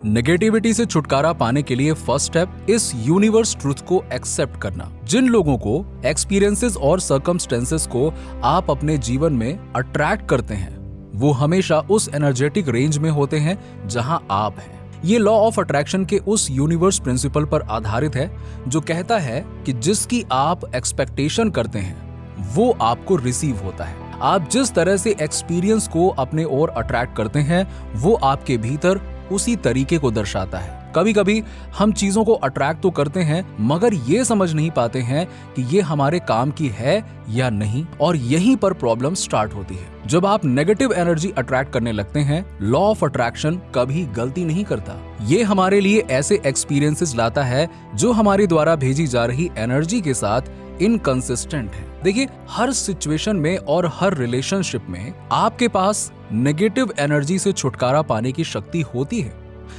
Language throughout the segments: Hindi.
नेगेटिविटी से छुटकारा पाने के लिए फर्स्ट स्टेप इस यूनिवर्स ट्रुथ को एक्सेप्ट करना। जिन लोगों को, एक्सपीरियंसेस और सर्कमस्टेंसेस को आप अपने जीवन में अट्रैक्ट करते हैं, वो हमेशा उस एनर्जेटिक रेंज में होते हैं जहां आप हैं। ये लॉ ऑफ अट्रैक्शन के उस यूनिवर्स प्रिंसिपल पर आधारित है जो कहता है कि जिसकी आप एक्सपेक्टेशन करते हैं वो आपको रिसीव होता है। आप जिस तरह से एक्सपीरियंस को अपने ओर अट्रैक्ट करते हैं वो आपके भीतर उसी तरीके को दर्शाता है। कभी कभी हम चीजों को अट्रैक्ट तो करते हैं मगर ये समझ नहीं पाते हैं कि ये हमारे काम की है या नहीं, और यहीं पर प्रॉब्लम स्टार्ट होती है। जब आप नेगेटिव एनर्जी अट्रैक्ट करने लगते हैं, लॉ ऑफ अट्रैक्शन कभी गलती नहीं करता। ये हमारे लिए ऐसे एक्सपीरियंसेस लाता है जो हमारे द्वारा भेजी जा रही एनर्जी के साथ इनकंसिस्टेंट है। देखिए, हर सिचुएशन में और हर रिलेशनशिप में आपके पास नेगेटिव एनर्जी से छुटकारा पाने की शक्ति होती है।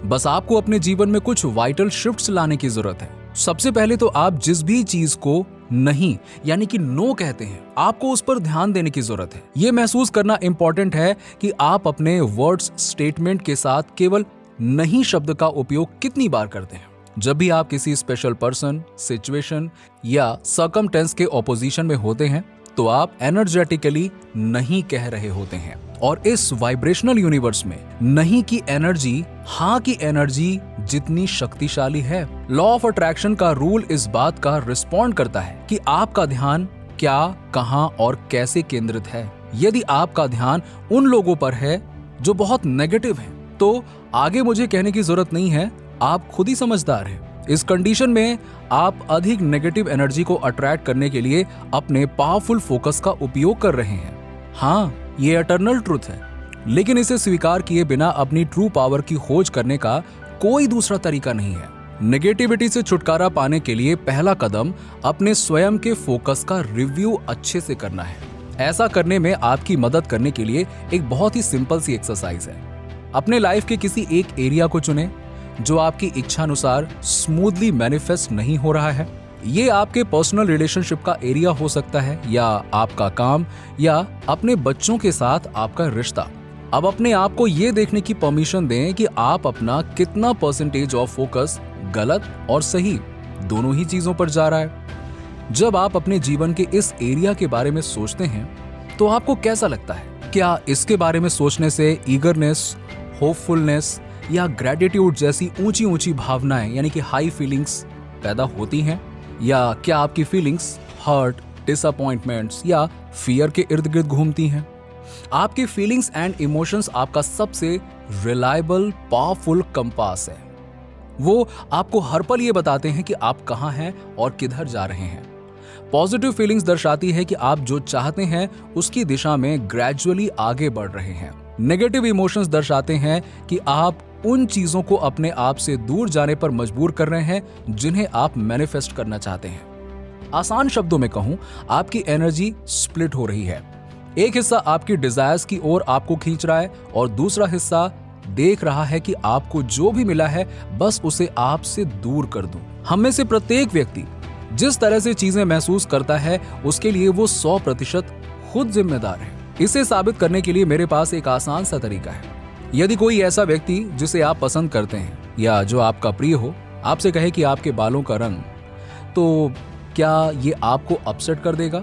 बस आपको अपने जीवन में कुछ वाइटल शिफ्ट्स लाने की जरूरत है। सबसे पहले तो आप जिस भी चीज को नहीं यानी कि नो कहते हैं, आपको उस पर ध्यान देने की जरूरत है। यह महसूस करना इंपॉर्टेंट है कि आप अपने वर्ड्स स्टेटमेंट के साथ केवल नहीं शब्द का उपयोग कितनी बार करते हैं। जब भी आप किसी स्पेशल पर्सन, सिचुएशन या सर्कमस्टेंस के ऑपोजिशन में होते हैं तो आप एनर्जेटिकली नहीं कह रहे होते हैं, और इस वाइब्रेशनल यूनिवर्स में नहीं की एनर्जी हाँ की एनर्जी जितनी शक्तिशाली है। लॉ ऑफ अट्रैक्शन का रूल इस बात का रिस्पॉन्ड करता है कि आपका ध्यान क्या, कहां और कैसे केंद्रित है। यदि आपका ध्यान उन लोगों पर है जो बहुत नेगेटिव हैं, तो आगे मुझे कहने की जरूरत नहीं है, आप खुद ही समझदार हैं। इस कंडीशन में आप अधिक नेगेटिव एनर्जी को अट्रैक्ट करने के लिए अपने पावरफुल फोकस का उपयोग कर रहे हैं। हाँ, ये एटर्नल ट्रुथ है, लेकिन इसे स्वीकार किए बिना अपनी ट्रू पावर की खोज करने का कोई दूसरा तरीका नहीं है। नेगेटिविटी से छुटकारा पाने के लिए पहला कदम अपने स्वयं के फोकस का रिव्यू अच्छे से करना है। ऐसा करने में आपकी मदद करने के लिए एक बहुत ही सिंपल सी एक्सरसाइज है। अपने लाइफ के किसी एक एरिया को चुनें जो आपकी इच्छानुसार स्मूथली मैनिफेस्ट नहीं हो रहा है। ये आपके पर्सनल रिलेशनशिप का एरिया हो सकता है, या आपका काम, या अपने बच्चों के साथ आपका रिश्ता। अब अपने आप को ये देखने की परमिशन दें कि आप अपना कितना परसेंटेज ऑफ फोकस गलत और सही दोनों ही चीजों पर जा रहा है। जब आप अपने जीवन के इस एरिया के बारे में सोचते हैं तो आपको कैसा लगता है? क्या इसके बारे में सोचने से ईगरनेस, होपफुलनेस या ग्रेटिट्यूड जैसी ऊंची ऊंची भावनाएं यानी कि हाई फीलिंग्स पैदा होती हैं, या क्या आपकी फीलिंग्स हर्ट, डिसअपॉइंटमेंट्स या फियर के इर्द गिर्द घूमती हैं? आपकी फीलिंग्स एंड इमोशंस आपका सबसे रिलायबल, पावरफुल कंपास है। वो आपको हर पल ये बताते हैं कि आप कहां हैं और किधर जा रहे हैं। पॉजिटिव फीलिंग्स दर्शाती है कि आप जो चाहते हैं उसकी दिशा में ग्रेजुअली आगे बढ़ रहे हैं। नेगेटिव इमोशंस दर्शाते हैं कि आप उन चीजों को अपने आप से दूर जाने पर मजबूर कर रहे हैं जिन्हें आप मैनिफेस्ट करना चाहते हैं। आसान शब्दों में कहूं, आपकी एनर्जी स्प्लिट हो रही है। एक हिस्सा आपकी डिजायर्स की ओर आपको खींच रहा है और दूसरा हिस्सा देख रहा है कि आपको जो भी मिला है बस उसे आपसे दूर कर दूं। हम में से प्रत्येक व्यक्ति जिस तरह से चीजें महसूस करता है उसके लिए वो 100% खुद जिम्मेदार है। इसे साबित करने के लिए मेरे पास एक आसान सा तरीका है। यदि कोई ऐसा व्यक्ति जिसे आप पसंद करते हैं या जो आपका प्रिय हो आपसे कहे कि आपके बालों का रंग, तो क्या ये आपको अपसेट कर देगा?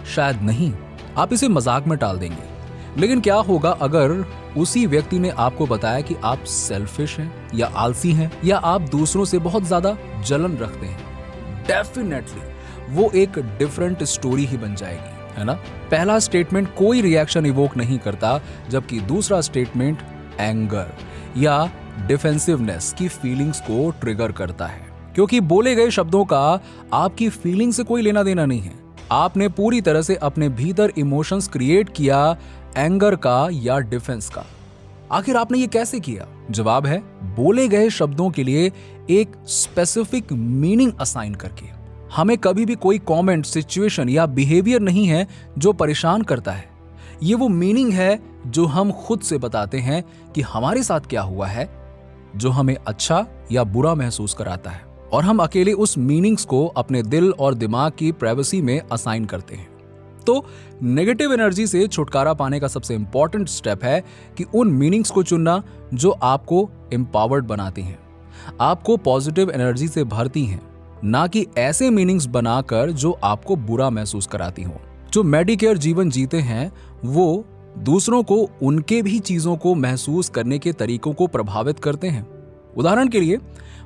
शायद नहीं, आप इसे मजाक में टाल देंगे। लेकिन क्या होगा अगर उसी व्यक्ति ने आपको बताया कि आप सेल्फिश हैं या आलसी हैं या आप दूसरों से बहुत ज्यादा जलन रखते हैं? डेफिनेटली वो एक डिफरेंट स्टोरी ही बन जाएगी, है ना? पहला स्टेटमेंट कोई रिएक्शन इवोक नहीं करता, जबकि दूसरा स्टेटमेंट एंगर या डिफेंसिवनेस की फीलिंग्स को ट्रिगर करता है, क्योंकि बोले गए शब्दों का आपकी फीलिंग से कोई लेना देना नहीं है। आपने पूरी तरह से अपने भीतर इमोशंस क्रिएट किया, एंगर का या डिफेंस का। आखिर आपने ये कैसे किया? जवाब है बोले गए शब्दों के लिए एक स्पेसिफिक मीनिंग असाइन करके। हमें कभी भी कोई कमेंट, सिचुएशन या बिहेवियर नहीं है जो परेशान करता है। ये वो मीनिंग है जो हम खुद से बताते हैं कि हमारे साथ क्या हुआ है, जो हमें अच्छा या बुरा महसूस कराता है, और हम अकेले उस मीनिंग्स को अपने दिल और दिमाग की प्राइवेसी में असाइन करते हैं। तो नेगेटिव एनर्जी से छुटकारा पाने का सबसे इंपॉर्टेंट स्टेप है कि उन मीनिंग्स को चुनना जो आपको एम्पावर्ड बनाती हैं, आपको पॉजिटिव एनर्जी से भरती हैं, ना कि ऐसे मीनिंग्स बनाकर जो आपको बुरा महसूस कराती हो। जो मेडिकेयर जीवन जीते हैं वो दूसरों को उनके भी चीजों को महसूस करने के तरीकों को प्रभावित करते हैं। उदाहरण के लिए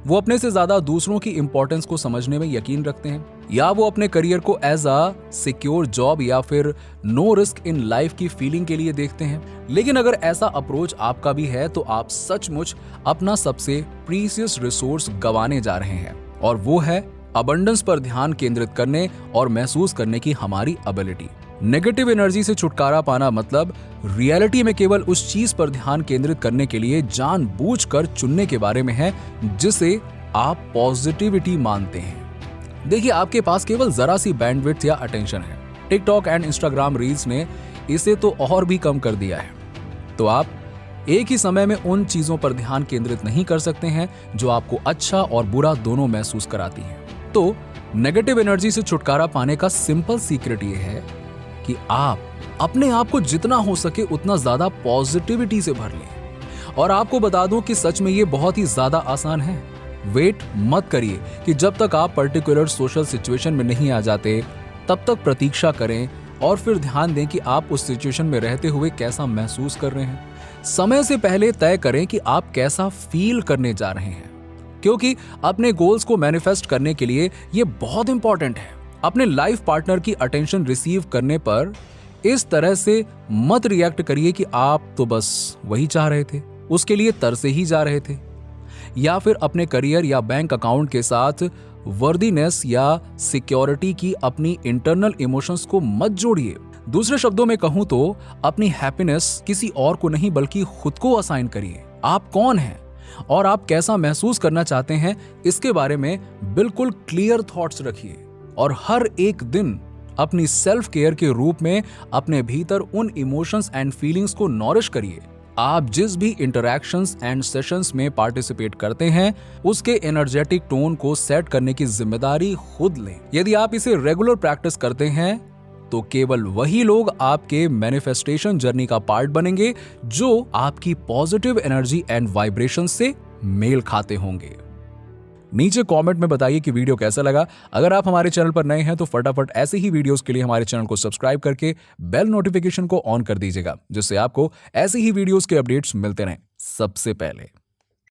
वो अपने से ज्यादा दूसरों की इंपॉर्टेंस को समझने में यकीन रखते हैं, या वो अपने करियर को एज अ सिक्योर जॉब या फिर नो रिस्क इन लाइफ की फीलिंग के लिए देखते हैं। लेकिन अगर ऐसा अप्रोच आपका भी है तो आप सचमुच अपना सबसे प्रीशियस रिसोर्स गंवाने जा रहे हैं, और वो है अबंडेंस पर ध्यान केंद्रित करने और महसूस करने की हमारी एबिलिटी। नेगेटिव एनर्जी से छुटकारा पाना मतलब रियलिटी में केवल उस चीज पर ध्यान केंद्रित करने के लिए जानबूझकर चुनने के बारे में है जिसे आप पॉजिटिविटी मानते हैं। देखिए, आपके पास केवल जरा सी बैंडविड्थ या अटेंशन है। टिकटॉक एंड इंस्टाग्राम रील्स ने इसे तो और भी कम कर दिया है। तो आप एक ही समय में उन चीजों पर ध्यान केंद्रित नहीं कर सकते हैं जो आपको अच्छा और बुरा दोनों महसूस कराती हैं। तो नेगेटिव एनर्जी से छुटकारा पाने का सिंपल सीक्रेट ये है कि आप अपने आप को जितना हो सके उतना ज्यादा पॉजिटिविटी से भर लें। और आपको बता दूं कि सच में ये बहुत ही ज्यादा आसान है। वेट मत करिए कि जब तक आप पर्टिकुलर सोशल सिचुएशन में नहीं आ जाते, तब तक प्रतीक्षा करें और फिर ध्यान दें कि आप उस सिचुएशन में रहते हुए कैसा महसूस कर रहे हैं। समय से पहले तय करें कि आप कैसा फील करने जा रहे हैं, क्योंकि अपने गोल्स को मैनिफेस्ट करने के लिए ये बहुत इंपॉर्टेंट है। अपने लाइफ पार्टनर की अटेंशन रिसीव करने पर इस तरह से मत रिएक्ट करिए कि आप तो बस वही चाह रहे थे, उसके लिए तरसे ही जा रहे थे। या फिर अपने करियर या बैंक अकाउंट के साथ वर्दीनेस या सिक्योरिटी की अपनी इंटरनल इमोशंस को मत जोड़िए। दूसरे शब्दों में कहूं तो अपनी हैप्पीनेस किसी और को नहीं बल्कि खुद को असाइन करिए। आप कौन हैं और आप कैसा महसूस करना चाहते हैं, इसके बारे में बिल्कुल क्लियर थॉट्स रखिए और हर एक दिन अपनी सेल्फ केयर के रूप में अपने भीतर उन इमोशंस एंड फीलिंग्स को नॉरिश करिए। आप जिस भी इंटरैक्शंस एंड सेशंस में पार्टिसिपेट करते हैं, उसके एनर्जेटिक टोन को सेट करने की जिम्मेदारी खुद लें। यदि आप इसे रेगुलर प्रैक्टिस करते हैं तो केवल वही लोग आपके मैनिफेस्टेशन जर्नी का पार्ट बनेंगे जो आपकी पॉजिटिव एनर्जी एंड वाइब्रेशन से मेल खाते होंगे। नीचे कमेंट में बताइए कि वीडियो कैसा लगा। अगर आप हमारे चैनल पर नए हैं तो फटाफट ऐसे ही वीडियोस के लिए हमारे चैनल को सब्सक्राइब करके बेल नोटिफिकेशन को ऑन कर दीजिएगा, जिससे आपको ऐसे ही वीडियोस के अपडेट्स मिलते रहें सबसे पहले।